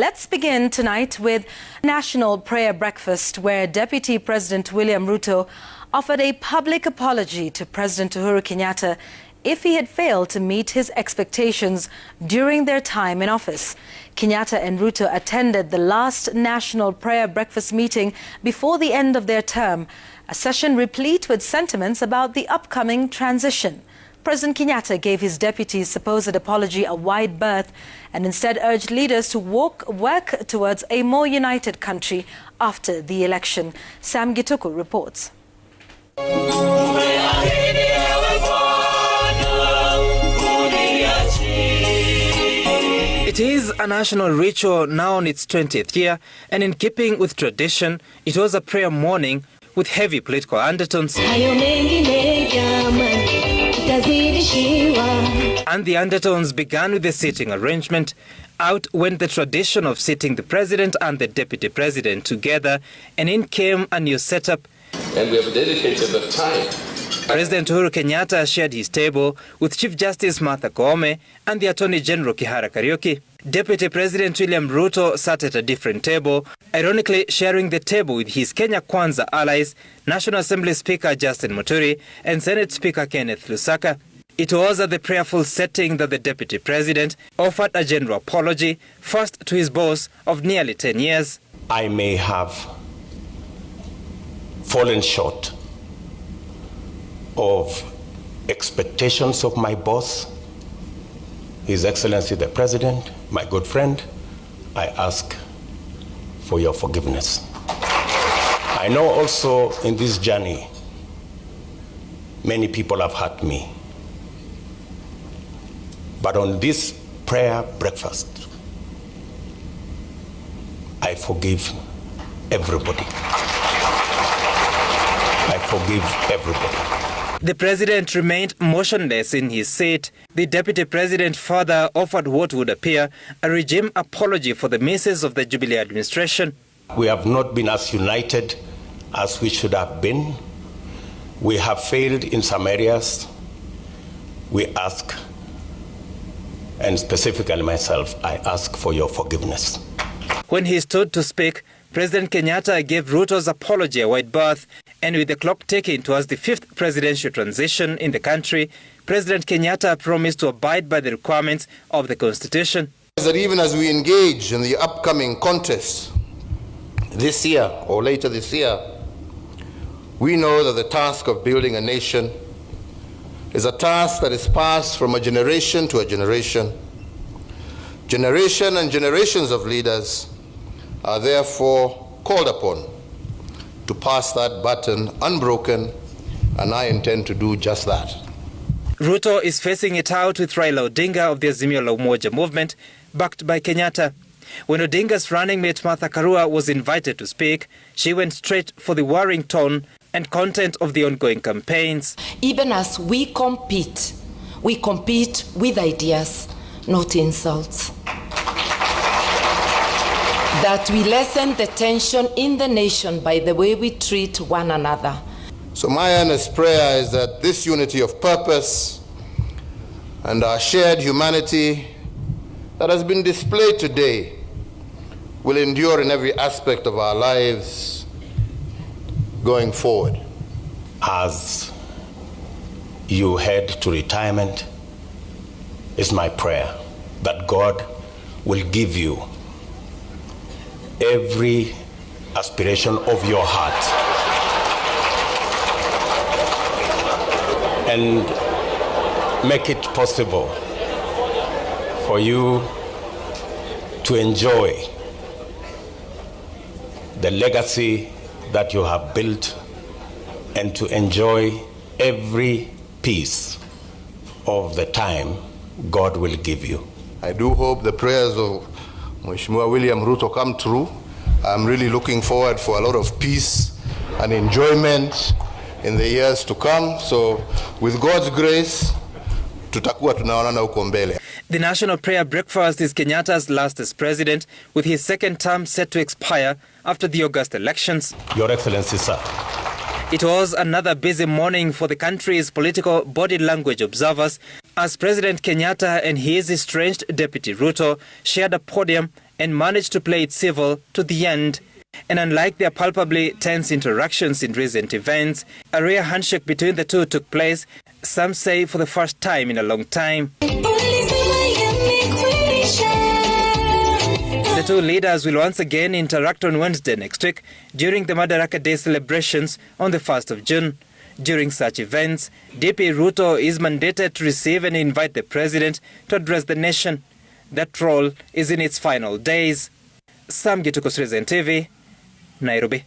Let's begin tonight with National Prayer Breakfast, where Deputy President William Ruto offered a public apology to President Uhuru Kenyata if he had failed to meet his expectations during their time in office. Kenyata and Ruto attended the last National Prayer Breakfast meeting before the end of their term, a session replete with sentiments about the upcoming transition. President Kenyata gave his deputy's supposed apology a wide berth and instead urged leaders to work towards a more united country after the election. Sam Gituku reports. It is a national ritual now on its 20th year, and in keeping with tradition, it was a prayer morning with heavy political undertones. And the undertones began with the seating arrangement. Out went the tradition of seating the president and the deputy president together, and in came a new setup. And we have dedicated the time. President Uhuru Kenyata shared his table with Chief Justice Martha Koome and the Attorney General Kihara Kariuki. Deputy President William Ruto sat at a different table, ironically sharing the table with his Kenya Kwanza allies, National Assembly Speaker Justin Muturi and Senate Speaker Kenneth Lusaka. It was at the prayerful setting that the Deputy President offered a general apology, first to his boss of nearly 10 years. I may have fallen short of expectations of my boss, His Excellency the President, my good friend. I ask for your forgiveness. I know also in this journey, many people have hurt me. But on this prayer breakfast, I forgive everybody. I forgive everybody. The president remained motionless in his seat. The deputy president further offered what would appear a regime apology for the misses of the Jubilee administration. We have not been as united as we should have been. We have failed in some areas. We ask, and specifically myself, I ask for your forgiveness. When he stood to speak, President Kenyata gave Ruto's apology a wide berth, and with the clock ticking towards the fifth presidential transition in the country, President Kenyata promised to abide by the requirements of the Constitution. That even as we engage in the upcoming contest this year or later this year, we know that the task of building a nation is a task that is passed from a generation to a generation. Generation and generations of leaders are therefore called upon to pass that baton unbroken, and I intend to do just that. Ruto is facing it out with Raila Odinga of the Azimio la Umoja movement, backed by Kenyata. When Odinga's running mate Martha Karua was invited to speak, she went straight for the worrying tone and content of the ongoing campaigns. Even as we compete with ideas, not insults. That we lessen the tension in the nation by the way we treat one another. So my earnest prayer is that this unity of purpose and our shared humanity that has been displayed today will endure in every aspect of our lives going forward. As you head to retirement, it's my prayer that God will give you every aspiration of your heart and make it possible for you to enjoy the legacy that you have built and to enjoy every piece of the time God will give you. I do hope the prayers of Mheshimiwa William Ruto come true. I'm really looking forward for a lot of peace and enjoyment in the years to come. So with God's grace, tutakuwa tunaonana huko mbele. The National Prayer Breakfast is Kenyata's last as president, with his second term set to expire after the August elections. Your Excellency, sir. It was another busy morning for the country's political body language observers as President Kenyata and his estranged Deputy Ruto shared a podium and managed to play it civil to the end. And unlike their palpably tense interactions in recent events, a rare handshake between the two took place, some say for the first time in a long time. The two leaders will once again interact on Wednesday next week during the Madaraka Day celebrations on the 1st of June. During such events, DP Ruto is mandated to receive and invite the president to address the nation. That role is in its final days. Sam Gituko, Citizen TV, Nairobi.